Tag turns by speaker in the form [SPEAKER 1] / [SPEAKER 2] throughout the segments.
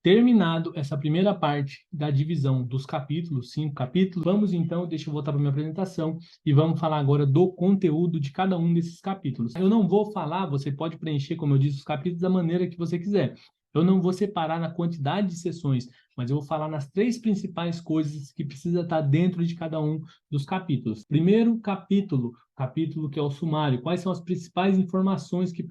[SPEAKER 1] Terminado essa primeira parte da divisão dos capítulos, 5 capítulos, vamos então, deixa eu voltar para a minha apresentação e vamos falar agora do conteúdo de cada um desses capítulos. Eu não vou falar, você pode preencher, como eu disse, os capítulos da maneira que você quiser. Eu não vou separar na quantidade de sessões, mas eu vou falar nas 3 principais coisas que precisa estar dentro de cada um dos capítulos. Primeiro capítulo que é o sumário. Quais são as principais informações que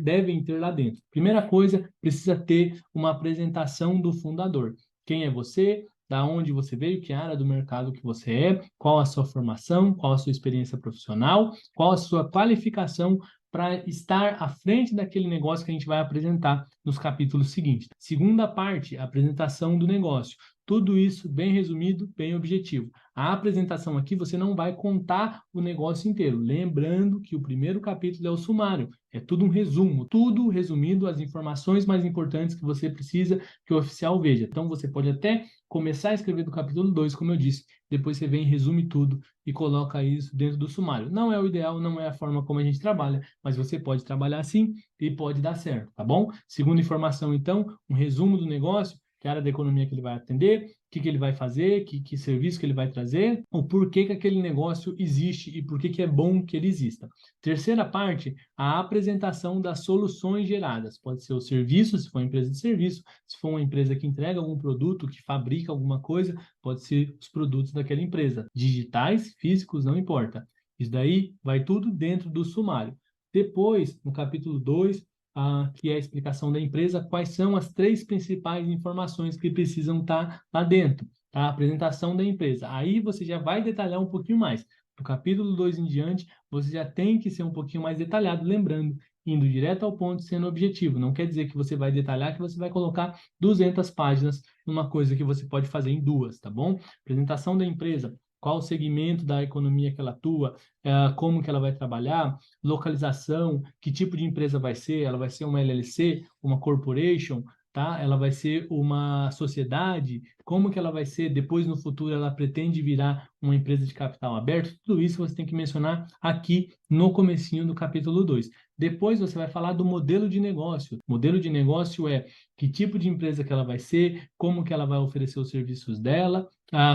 [SPEAKER 1] devem ter lá dentro? Primeira coisa, precisa ter uma apresentação do fundador. Quem é você? Da onde você veio? Que área do mercado que você é? Qual a sua formação? Qual a sua experiência profissional? Qual a sua qualificação para estar à frente daquele negócio que a gente vai apresentar nos capítulos seguintes. Segunda parte, a apresentação do negócio. Tudo isso bem resumido, bem objetivo. A apresentação aqui você não vai contar o negócio inteiro. Lembrando que o primeiro capítulo é o sumário. É tudo um resumo, tudo resumido, as informações mais importantes que você precisa que o oficial veja. Então você pode até começar a escrever do capítulo 2, como eu disse. Depois você vem, resume tudo e coloca isso dentro do sumário. Não é o ideal, não é a forma como a gente trabalha, mas você pode trabalhar assim e pode dar certo, tá bom? Segunda informação, então, um resumo do negócio, que área da economia que ele vai atender, o que ele vai fazer, que serviço que ele vai trazer, o porquê que aquele negócio existe e por que é bom que ele exista. Terceira parte, a apresentação das soluções geradas. Pode ser o serviço, se for uma empresa de serviço, se for uma empresa que entrega algum produto, que fabrica alguma coisa, pode ser os produtos daquela empresa. Digitais, físicos, não importa. Isso daí vai tudo dentro do sumário. Depois, no capítulo 2, que é a explicação da empresa, quais são as 3 principais informações que precisam estar lá dentro, tá? A apresentação da empresa. Aí você já vai detalhar um pouquinho mais. Do capítulo 2 em diante, você já tem que ser um pouquinho mais detalhado, lembrando, indo direto ao ponto, sendo objetivo. Não quer dizer que você vai detalhar, que você vai colocar 200 páginas numa coisa que você pode fazer em 2, tá bom? Apresentação da empresa, qual o segmento da economia que ela atua, como que ela vai trabalhar, localização, que tipo de empresa vai ser, ela vai ser uma LLC, uma corporation, tá? Ela vai ser uma sociedade, como que ela vai ser, depois no futuro ela pretende virar uma empresa de capital aberto, tudo isso você tem que mencionar aqui no comecinho do capítulo 2. Depois você vai falar do modelo de negócio. O modelo de negócio é que tipo de empresa que ela vai ser, como que ela vai oferecer os serviços dela,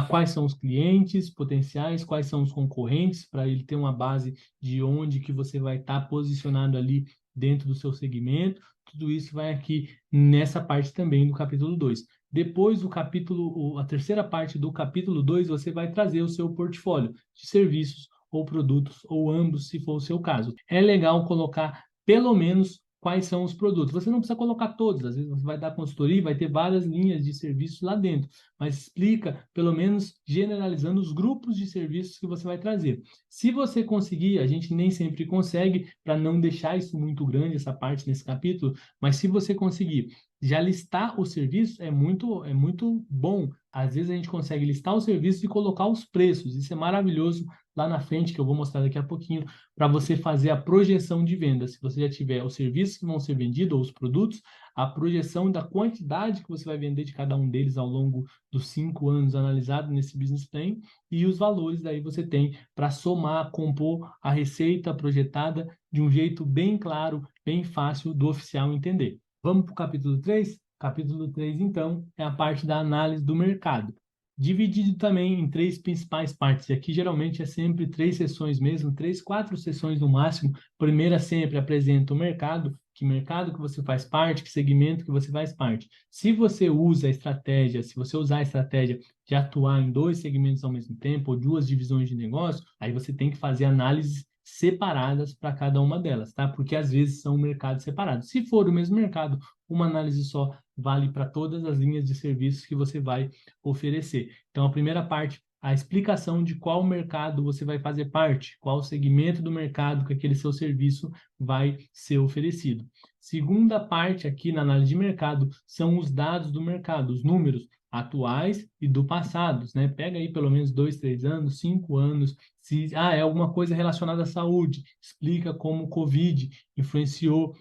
[SPEAKER 1] quais são os clientes potenciais, quais são os concorrentes, para ele ter uma base de onde que você vai estar posicionado ali dentro do seu segmento. Tudo isso vai aqui nessa parte também do capítulo 2. Depois, a terceira parte do capítulo 2, você vai trazer o seu portfólio de serviços ou produtos, ou ambos, se for o seu caso. É legal colocar pelo menos quais são os produtos. Você não precisa colocar todos, às vezes você vai dar consultoria e vai ter várias linhas de serviços lá dentro, mas explica, pelo menos generalizando os grupos de serviços que você vai trazer. Se você conseguir, a gente nem sempre consegue, para não deixar isso muito grande, essa parte nesse capítulo, mas se você conseguir já listar os serviços, é muito bom. Às vezes a gente consegue listar os serviços e colocar os preços. Isso é maravilhoso lá na frente, que eu vou mostrar daqui a pouquinho, para você fazer a projeção de venda. Se você já tiver os serviços que vão ser vendidos ou os produtos, a projeção da quantidade que você vai vender de cada um deles ao longo dos 5 anos analisado nesse business plan, e os valores daí você tem para somar, compor a receita projetada de um jeito bem claro, bem fácil do oficial entender. Vamos para o capítulo 3? Capítulo 3, então, é a parte da análise do mercado. Dividido também em 3 principais partes. E aqui geralmente é sempre 3 sessões mesmo, 3, 4 sessões no máximo. Primeira sempre apresenta o mercado que você faz parte, que segmento que você faz parte. Se você usa a estratégia, se você usar a estratégia de atuar em 2 segmentos ao mesmo tempo, ou 2 divisões de negócio, aí você tem que fazer análises separadas para cada uma delas, tá? Porque às vezes são mercados separados. Se for o mesmo mercado, uma análise só vale para todas as linhas de serviços que você vai oferecer. Então, a primeira parte, a explicação de qual mercado você vai fazer parte, qual segmento do mercado que aquele seu serviço vai ser oferecido. Segunda parte aqui na análise de mercado são os dados do mercado, os números atuais e do passado, né? Pega aí pelo menos 2, 3 anos, 5 anos, Se é alguma coisa relacionada à saúde, explica como o Covid influenciou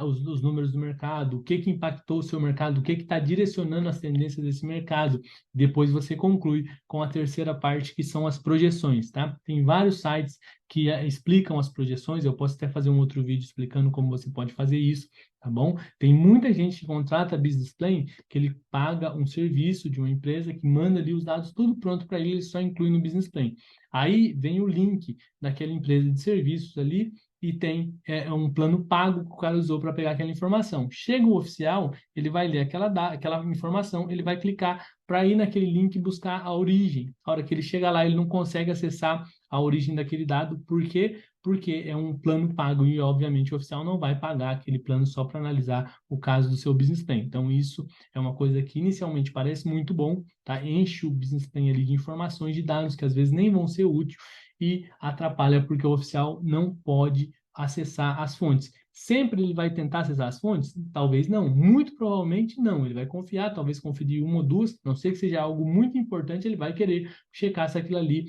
[SPEAKER 1] os números do mercado, o que impactou o seu mercado, o que está direcionando as tendências desse mercado. Depois você conclui com a terceira parte, que são as projeções, tá? Tem vários sites que explicam as projeções, eu posso até fazer um outro vídeo explicando como você pode fazer isso, tá bom? Tem muita gente que contrata Business Plan, que ele paga um serviço de uma empresa que manda ali os dados tudo pronto para ele só inclui no Business Plan. Aí vem o link daquela empresa de serviços ali e tem um plano pago que o cara usou para pegar aquela informação. Chega o oficial, ele vai ler aquela informação, ele vai clicar para ir naquele link e buscar a origem. A hora que ele chega lá, ele não consegue acessar a origem daquele dado. Por quê? Porque é um plano pago e, obviamente, o oficial não vai pagar aquele plano só para analisar o caso do seu business plan. Então, isso é uma coisa que inicialmente parece muito bom, tá? Enche o business plan ali de informações, de dados que às vezes nem vão ser úteis e atrapalha porque o oficial não pode acessar as fontes. Sempre ele vai tentar acessar as fontes? Talvez não. Muito provavelmente não. Ele vai confiar, talvez conferir uma ou duas, não sei que seja algo muito importante, ele vai querer checar se aquilo ali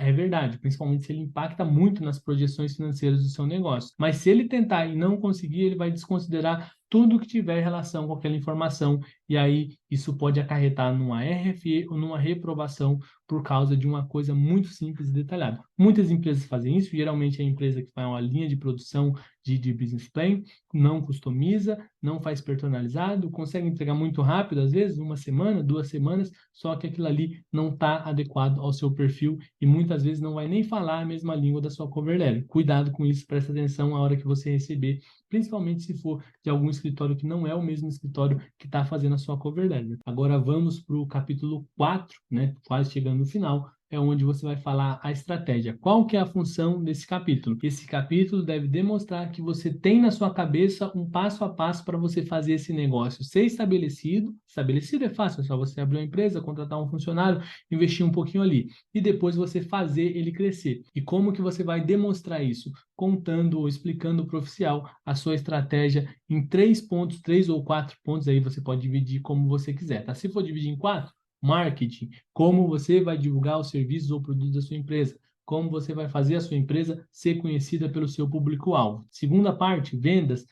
[SPEAKER 1] é verdade, principalmente se ele impacta muito nas projeções financeiras do seu negócio. Mas se ele tentar e não conseguir, ele vai desconsiderar tudo que tiver relação com aquela informação, e aí isso pode acarretar numa RFE ou numa reprovação por causa de uma coisa muito simples e detalhada. Muitas empresas fazem isso, geralmente é a empresa que faz uma linha de produção de business plan, não customiza, não faz personalizado, consegue entregar muito rápido, às vezes, uma semana, 2 semanas, só que aquilo ali não está adequado ao seu perfil e muitas vezes não vai nem falar a mesma língua da sua cover letter. Cuidado com isso, presta atenção a hora que você receber, principalmente se for de algum escritório que não é o mesmo escritório que está fazendo a sua cover letter. Agora vamos para o capítulo 4, né, quase chegando no final, é onde você vai falar a estratégia. Qual que é a função desse capítulo? Esse capítulo deve demonstrar que você tem na sua cabeça um passo a passo para você fazer esse negócio ser estabelecido. Estabelecido é fácil, é só você abrir uma empresa, contratar um funcionário, investir um pouquinho ali e depois você fazer ele crescer. E como que você vai demonstrar isso? Contando ou explicando para o oficial a sua estratégia em 3 pontos, 3 ou 4 pontos, aí você pode dividir como você quiser, tá? Se for dividir em 4, marketing, como você vai divulgar os serviços ou produtos da sua empresa, como você vai fazer a sua empresa ser conhecida pelo seu público-alvo. Segunda parte, vendas.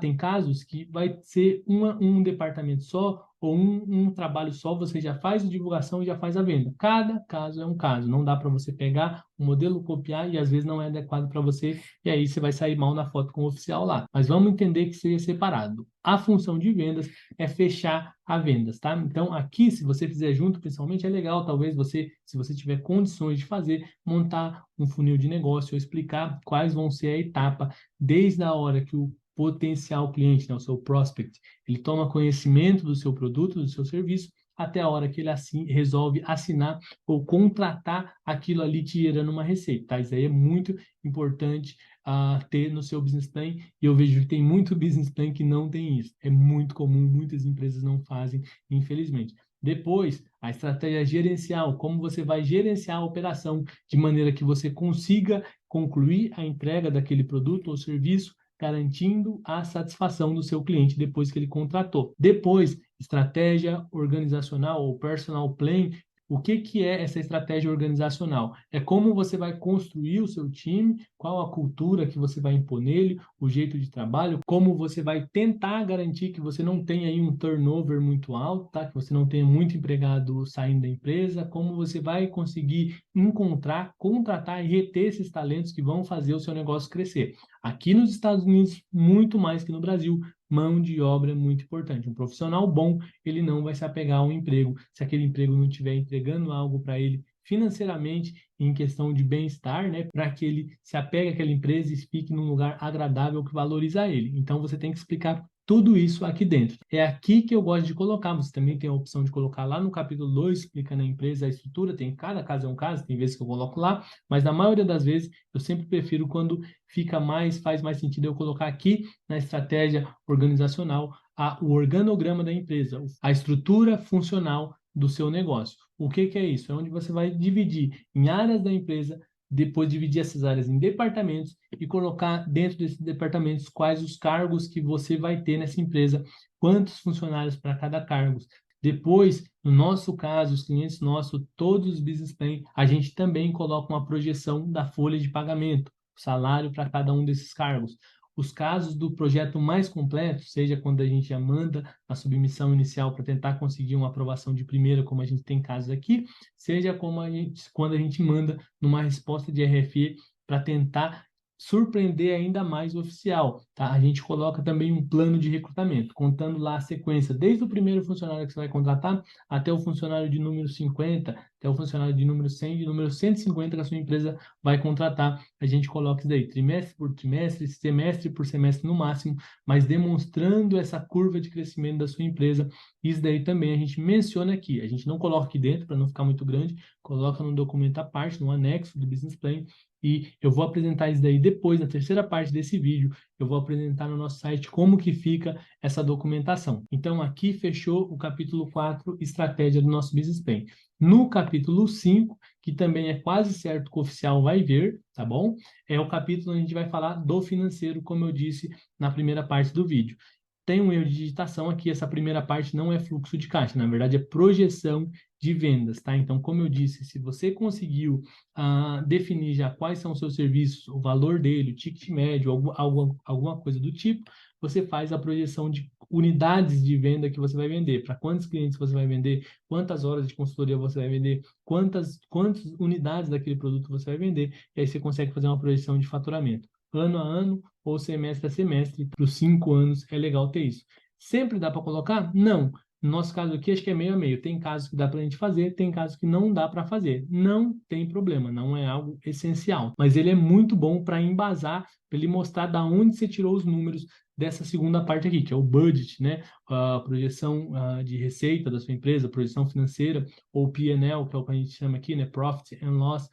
[SPEAKER 1] Tem casos que vai ser um departamento só ou um trabalho só, você já faz a divulgação e já faz a venda. Cada caso é um caso, não dá para você pegar um modelo, copiar e às vezes não é adequado para você e aí você vai sair mal na foto com o oficial lá. Mas vamos entender que seja separado. A função de vendas é fechar a vendas, tá? Então aqui, se você fizer junto, principalmente, é legal, talvez você, se você tiver condições de fazer, montar um funil de negócio ou explicar quais vão ser a etapa desde a hora que o potencial cliente, né, o seu prospect, ele toma conhecimento do seu produto, do seu serviço, até a hora que ele resolve assinar ou contratar aquilo ali te gerando uma receita. Tá? Isso aí é muito importante ter no seu business plan e eu vejo que tem muito business plan que não tem isso. É muito comum, muitas empresas não fazem, infelizmente. Depois, a estratégia gerencial, como você vai gerenciar a operação de maneira que você consiga concluir a entrega daquele produto ou serviço garantindo a satisfação do seu cliente depois que ele contratou. Depois, estratégia organizacional ou personal plan. O que é essa estratégia organizacional? É como você vai construir o seu time, qual a cultura que você vai impor nele, o jeito de trabalho, como você vai tentar garantir que você não tenha aí um turnover muito alto, tá? Que você não tenha muito empregado saindo da empresa, como você vai conseguir encontrar, contratar e reter esses talentos que vão fazer o seu negócio crescer. Aqui nos Estados Unidos, muito mais que no Brasil, mão de obra é muito importante. Um profissional bom, ele não vai se apegar a um emprego se aquele emprego não estiver entregando algo para ele financeiramente, em questão de bem-estar, né, para que ele se apegue àquela empresa e fique num lugar agradável que valoriza ele. Então você tem que explicar tudo isso aqui dentro. É aqui que eu gosto de colocar. Você também tem a opção de colocar lá no capítulo 2, explicando a empresa, a estrutura. Tem cada caso é um caso, tem vezes que eu coloco lá, mas na maioria das vezes eu sempre prefiro quando faz mais sentido eu colocar aqui na estratégia organizacional o organograma da empresa, a estrutura funcional do seu negócio. O que é isso? É onde você vai dividir em áreas da empresa, depois dividir essas áreas em departamentos e colocar dentro desses departamentos quais os cargos que você vai ter nessa empresa, quantos funcionários para cada cargo, Depois, no nosso caso, os clientes nossos, todos os business plan, a gente também coloca uma projeção da folha de pagamento, o salário para cada um desses cargos. Os casos do projeto mais completo, seja quando a gente já manda a submissão inicial para tentar conseguir uma aprovação de primeira, como a gente tem casos aqui, seja quando a gente manda numa resposta de RFE para tentar surpreender ainda mais o oficial, tá? A gente coloca também um plano de recrutamento, contando lá a sequência, desde o primeiro funcionário que você vai contratar, até o funcionário de número 50, até o funcionário de número 100, de número 150 que a sua empresa vai contratar. A gente coloca isso daí, trimestre por trimestre, semestre por semestre no máximo, mas demonstrando essa curva de crescimento da sua empresa. Isso daí também a gente menciona aqui. A gente não coloca aqui dentro para não ficar muito grande, coloca no documento à parte, no anexo do Business Plan, e eu vou apresentar isso daí depois, na terceira parte desse vídeo, eu vou apresentar no nosso site como que fica essa documentação. Então, aqui fechou o capítulo 4, estratégia do nosso Business Plan. No capítulo 5, que também é quase certo que o oficial vai ver, tá bom? É o capítulo onde a gente vai falar do financeiro, como eu disse na primeira parte do vídeo. Tem um erro de digitação aqui, essa primeira parte não é fluxo de caixa, na verdade é projeção de vendas, tá? Então, como eu disse, se você conseguiu definir já quais são os seus serviços, o valor dele, o ticket médio, alguma coisa do tipo, você faz a projeção de unidades de venda que você vai vender, para quantos clientes você vai vender, quantas horas de consultoria você vai vender, quantas unidades daquele produto você vai vender, e aí você consegue fazer uma projeção de faturamento. Ano a ano ou semestre a semestre, para os 5 anos é legal ter isso. Sempre dá para colocar? Não. No nosso caso aqui, acho que é meio a meio. Tem casos que dá para a gente fazer, tem casos que não dá para fazer. Não tem problema, não é algo essencial. Mas ele é muito bom para embasar, para ele mostrar da onde você tirou os números dessa segunda parte aqui, que é o budget, né? A projeção de receita da sua empresa, projeção financeira, ou P&L, que é o que a gente chama aqui, né? Profit and Loss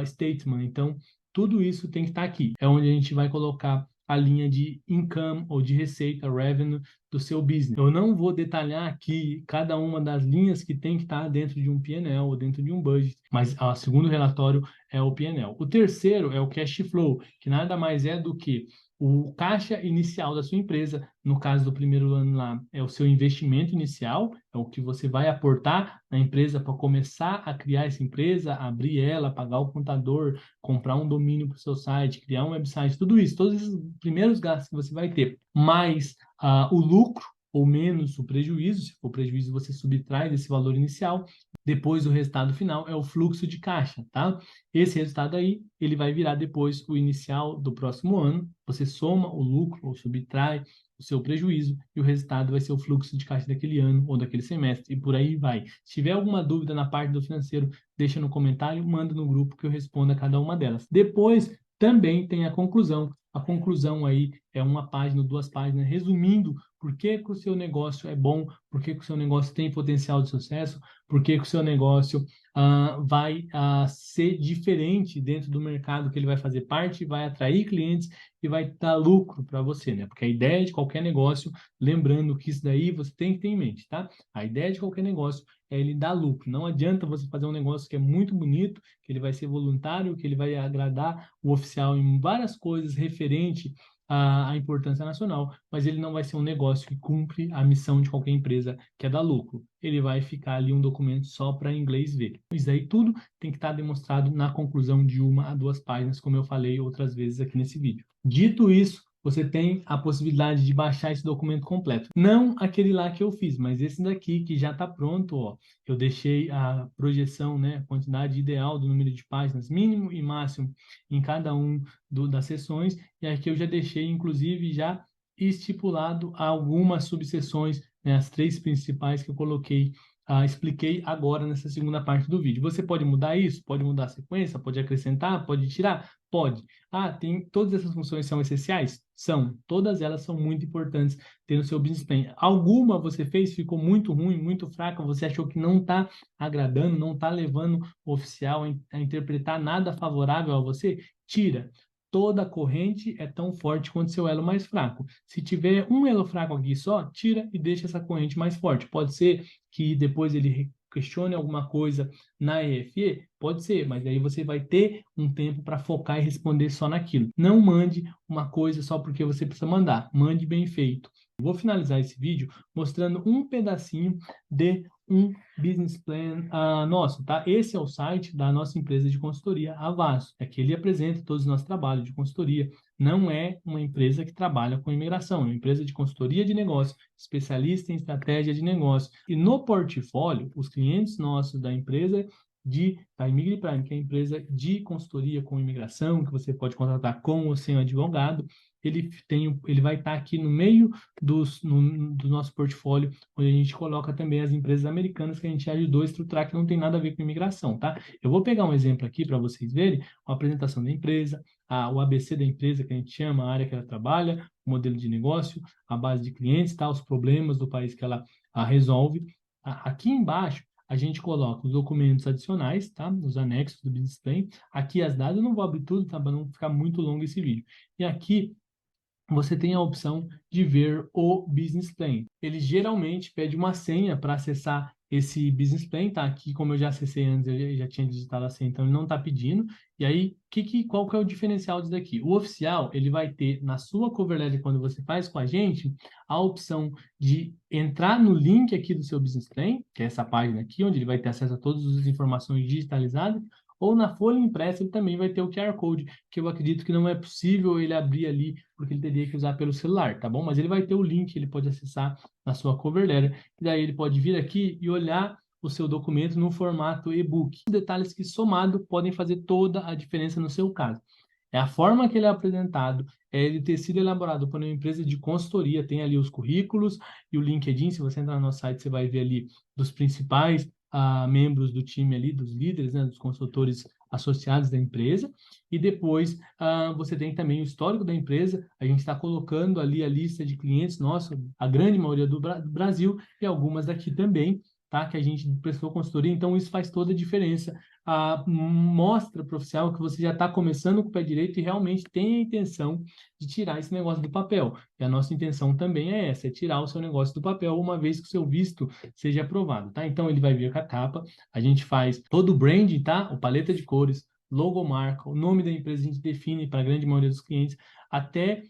[SPEAKER 1] Statement. Então, tudo isso tem que estar aqui. É onde a gente vai colocar a linha de income ou de receita, revenue, do seu business. Eu não vou detalhar aqui cada uma das linhas que tem que estar dentro de um P&L ou dentro de um budget, mas o segundo relatório é o P&L. O terceiro é o cash flow, que nada mais é do que o caixa inicial da sua empresa. No caso do primeiro ano lá, é o seu investimento inicial, é o que você vai aportar na empresa para começar a criar essa empresa, abrir ela, pagar o contador, comprar um domínio para o seu site, criar um website, tudo isso, todos esses primeiros gastos que você vai ter, mais o lucro ou menos o prejuízo. Se for prejuízo, você subtrai desse valor inicial. Depois, o resultado final é o fluxo de caixa, tá? Esse resultado aí, ele vai virar depois o inicial do próximo ano. Você soma o lucro ou subtrai o seu prejuízo e o resultado vai ser o fluxo de caixa daquele ano ou daquele semestre, e por aí vai. Se tiver alguma dúvida na parte do financeiro, deixa no comentário, manda no grupo que eu respondo a cada uma delas. Depois, também tem a conclusão. A conclusão aí é uma página, 2 páginas, resumindo por que que o seu negócio é bom, por que que o seu negócio tem potencial de sucesso, por que que o seu negócio vai ser diferente dentro do mercado que ele vai fazer parte, vai atrair clientes e vai dar lucro para você, né? Porque a ideia de qualquer negócio, lembrando que isso daí você tem que ter em mente, tá? A ideia de qualquer negócio é ele dar lucro. Não adianta você fazer um negócio que é muito bonito, que ele vai ser voluntário, que ele vai agradar o oficial em várias coisas referente à importância nacional, mas ele não vai ser um negócio que cumpre a missão de qualquer empresa, que é dar lucro. Ele vai ficar ali um documento só para inglês ver. Isso aí tudo tem que estar demonstrado na conclusão de 1 a 2 páginas, como eu falei outras vezes aqui nesse vídeo. Dito isso, você tem a possibilidade de baixar esse documento completo. Não aquele lá que eu fiz, mas esse daqui que já está pronto, ó. Eu deixei a projeção, né, a quantidade ideal do número de páginas, mínimo e máximo, em cada das sessões, e aqui eu já deixei, inclusive, já estipulado algumas subseções, né, as 3 principais que eu coloquei, expliquei agora nessa segunda parte do vídeo. Você pode mudar isso? Pode mudar a sequência? Pode acrescentar? Pode tirar? Pode. Todas essas funções são essenciais? São. Todas elas são muito importantes ter no seu business plan. Alguma você fez, ficou muito ruim, muito fraca, você achou que não está agradando, não está levando o oficial a interpretar nada favorável a você? Tira. Toda corrente é tão forte quanto seu elo mais fraco. Se tiver um elo fraco aqui só, tira e deixa essa corrente mais forte. Pode ser que depois ele questione alguma coisa na EFE? Pode ser, mas aí você vai ter um tempo para focar e responder só naquilo. Não mande uma coisa só porque você precisa mandar. Mande bem feito. Vou finalizar esse vídeo mostrando um pedacinho de um business plan nosso, tá? Esse é o site da nossa empresa de consultoria, a Vaso. Aqui ele apresenta todos os nossos trabalhos de consultoria. Não é uma empresa que trabalha com imigração, é uma empresa de consultoria de negócio, especialista em estratégia de negócio. E no portfólio, os clientes nossos da empresa da Imigriprim, que é a empresa de consultoria com imigração, que você pode contratar com ou sem advogado, ele vai estar aqui no meio do nosso portfólio, onde a gente coloca também as empresas americanas que a gente ajudou a estruturar, que não tem nada a ver com imigração, tá? Eu vou pegar um exemplo aqui para vocês verem, uma apresentação da empresa, o ABC da empresa, que a gente chama, a área que ela trabalha, o modelo de negócio, a base de clientes, tá? Os problemas do país que ela resolve. Aqui embaixo, a gente coloca os documentos adicionais, tá? Os anexos do business plan. Aqui as dados, eu não vou abrir tudo, tá? Para não ficar muito longo esse vídeo. E aqui você tem a opção de ver o business plan. Ele geralmente pede uma senha para acessar esse business plan, tá? Aqui, como eu já acessei antes, eu já tinha digitado a senha, então ele não está pedindo. E aí, qual que é o diferencial disso daqui? O oficial, ele vai ter na sua cover letter, quando você faz com a gente, a opção de entrar no link aqui do seu business plan, que é essa página aqui, onde ele vai ter acesso a todas as informações digitalizadas, ou na folha impressa ele também vai ter o QR Code, que eu acredito que não é possível ele abrir ali, porque ele teria que usar pelo celular, tá bom? Mas ele vai ter o link, ele pode acessar na sua cover letter, e daí ele pode vir aqui e olhar o seu documento no formato e-book. Os detalhes que somado podem fazer toda a diferença no seu caso. É a forma que ele é apresentado, é ele ter sido elaborado por uma empresa de consultoria, tem ali os currículos e o LinkedIn, se você entrar no nosso site, você vai ver ali dos principais membros do time ali, dos líderes, né, dos consultores associados da empresa, e depois você tem também o histórico da empresa, a gente está colocando ali a lista de clientes nossa, a grande maioria do Brasil, e algumas daqui também, tá, que a gente prestou consultoria, então isso faz toda a diferença, mostra para o oficial que você já está começando com o pé direito e realmente tem a intenção de tirar esse negócio do papel, e a nossa intenção também é essa, é tirar o seu negócio do papel, uma vez que o seu visto seja aprovado, tá? Então ele vai vir com a capa, a gente faz todo o branding, tá? O paleta de cores, logomarca, o nome da empresa a gente define para a grande maioria dos clientes, até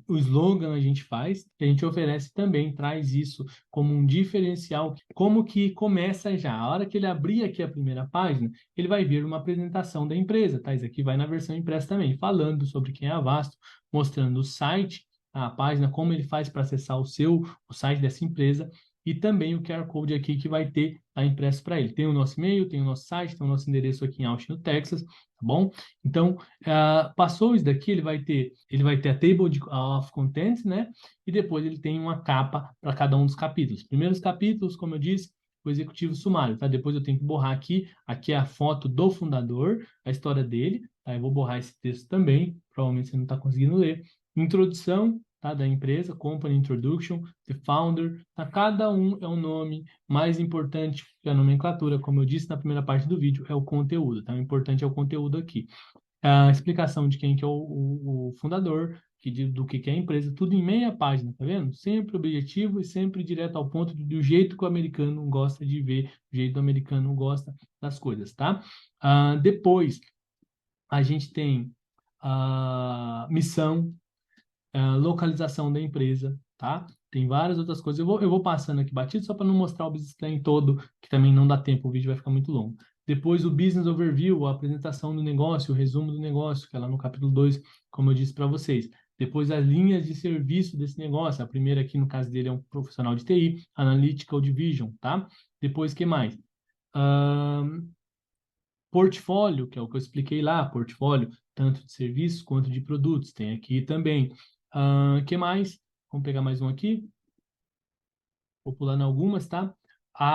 [SPEAKER 1] o slogan a gente faz, que a gente oferece também, traz isso como um diferencial, como que começa já. A hora que ele abrir aqui a primeira página, ele vai ver uma apresentação da empresa, tá? Isso aqui vai na versão impressa também, falando sobre quem é a Vasto, mostrando o site, a página, como ele faz para acessar o site dessa empresa, e também o QR Code aqui que vai ter impresso para ele. Tem o nosso e-mail, tem o nosso site, tem o nosso endereço aqui em Austin, no Texas, tá bom? Então, passou isso daqui, ele vai ter a table of contents, né? E depois ele tem uma capa para cada um dos capítulos. Primeiros capítulos, como eu disse, o executivo sumário, tá? Depois eu tenho que borrar aqui é a foto do fundador, a história dele, tá? Eu vou borrar esse texto também, provavelmente você não está conseguindo ler. Introdução, tá, da empresa, Company Introduction, The Founder, tá? Cada um é um nome, mais importante que a nomenclatura, como eu disse na primeira parte do vídeo, é o conteúdo, tá? O importante é o conteúdo aqui. A explicação de quem que é o fundador, do que é a empresa, tudo em meia página, tá vendo? Sempre objetivo e sempre direto ao ponto do jeito que o americano gosta de ver, do jeito que o americano gosta das coisas, tá? Depois, a gente tem a missão, localização da empresa, tá? Tem várias outras coisas. Eu vou passando aqui batido só para não mostrar o business plan todo, que também não dá tempo, o vídeo vai ficar muito longo. Depois o business overview, a apresentação do negócio, o resumo do negócio, que é lá no capítulo 2, como eu disse para vocês. Depois as linhas de serviço desse negócio. A primeira aqui, no caso dele, é um profissional de TI, Analytical Division, tá? Depois, o que mais? Portfólio, que é o que eu expliquei lá, portfólio, tanto de serviços quanto de produtos. Tem aqui também. Que mais? Vamos pegar mais um aqui. Vou pulando algumas, tá?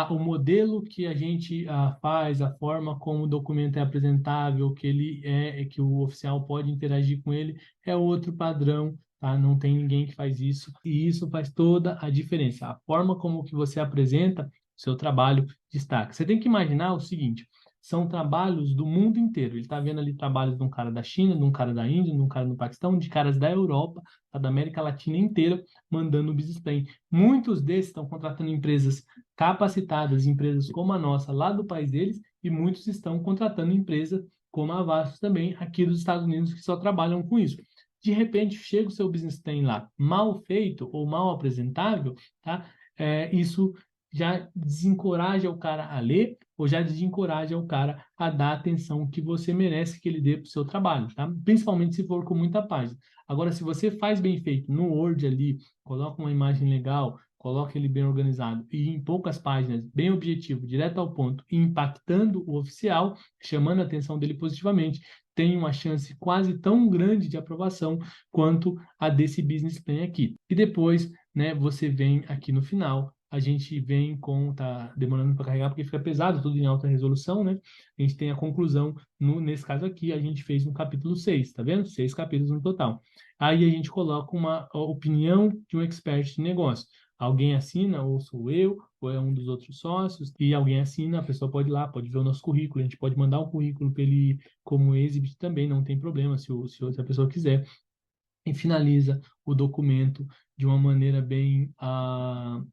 [SPEAKER 1] O modelo que a gente faz, a forma como o documento é apresentável, que o oficial pode interagir com ele, é outro padrão, tá? Não tem ninguém que faz isso, e isso faz toda a diferença. A forma como que você apresenta o seu trabalho destaca. Você tem que imaginar o seguinte, são trabalhos do mundo inteiro. Ele está vendo ali trabalhos de um cara da China, de um cara da Índia, de um cara do Paquistão, de caras da Europa, tá? Da América Latina inteira, mandando o business plan. Muitos desses estão contratando empresas capacitadas, empresas como a nossa lá do país deles, e muitos estão contratando empresas como a Avast também aqui dos Estados Unidos que só trabalham com isso. De repente, chega o seu business plan lá mal feito ou mal apresentável, tá? Isso já desencoraja o cara a ler ou já desencoraja o cara a dar a atenção que você merece que ele dê para o seu trabalho, tá? Principalmente se for com muita página. Agora, se você faz bem feito no Word ali, coloca uma imagem legal, coloca ele bem organizado e em poucas páginas, bem objetivo, direto ao ponto, e impactando o oficial, chamando a atenção dele positivamente, tem uma chance quase tão grande de aprovação quanto a desse business plan aqui. E depois, né, você vem aqui no final, a gente vem com, tá demorando para carregar porque fica pesado, tudo em alta resolução, né? A gente tem a conclusão, nesse caso aqui, a gente fez no capítulo 6, tá vendo? 6 capítulos no total. Aí a gente coloca uma opinião de um expert de negócio. Alguém assina, ou sou eu, ou é um dos outros sócios, e alguém assina, a pessoa pode ir lá, pode ver o nosso currículo, a gente pode mandar o currículo para ele como exhibit também, não tem problema se a pessoa quiser, e finaliza o documento de uma maneira bem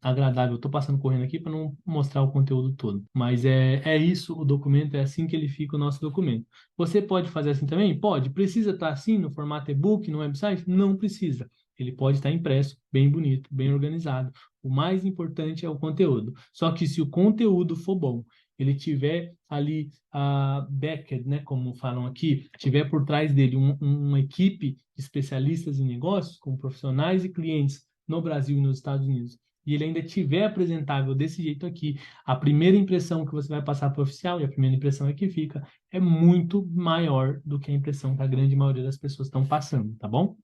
[SPEAKER 1] agradável. Estou passando correndo aqui para não mostrar o conteúdo todo, mas é isso, o documento, é assim que ele fica o nosso documento. Você pode fazer assim também? Pode. Precisa estar assim no formato e-book, no website? Não precisa. Ele pode estar impresso, bem bonito, bem organizado. O mais importante é o conteúdo. Só que se o conteúdo for bom, ele tiver ali backed, né, como falam aqui, tiver por trás dele uma equipe de especialistas em negócios, com profissionais e clientes no Brasil e nos Estados Unidos, e ele ainda tiver apresentável desse jeito aqui, a primeira impressão que você vai passar para o oficial, e a primeira impressão é que fica, é muito maior do que a impressão que a grande maioria das pessoas estão passando, tá bom?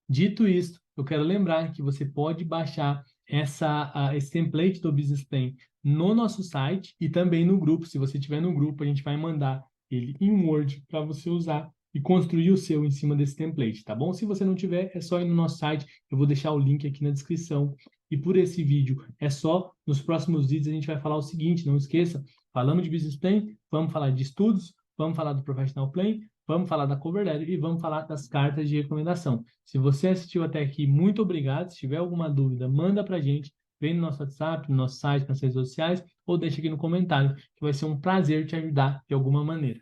[SPEAKER 1] Dito isso, eu quero lembrar que você pode baixar esse template do Business Plan no nosso site e também no grupo. Se você estiver no grupo, a gente vai mandar ele em Word para você usar e construir o seu em cima desse template, tá bom? Se você não tiver, é só ir no nosso site. Eu vou deixar o link aqui na descrição. E por esse vídeo é só. Nos próximos vídeos a gente vai falar o seguinte, não esqueça, falamos de Business Plan, vamos falar de estudos, vamos falar do Professional Plan, vamos falar da cover letter e vamos falar das cartas de recomendação. Se você assistiu até aqui, muito obrigado. Se tiver alguma dúvida, manda para a gente. Vem no nosso WhatsApp, no nosso site, nas redes sociais, ou deixa aqui no comentário, que vai ser um prazer te ajudar de alguma maneira.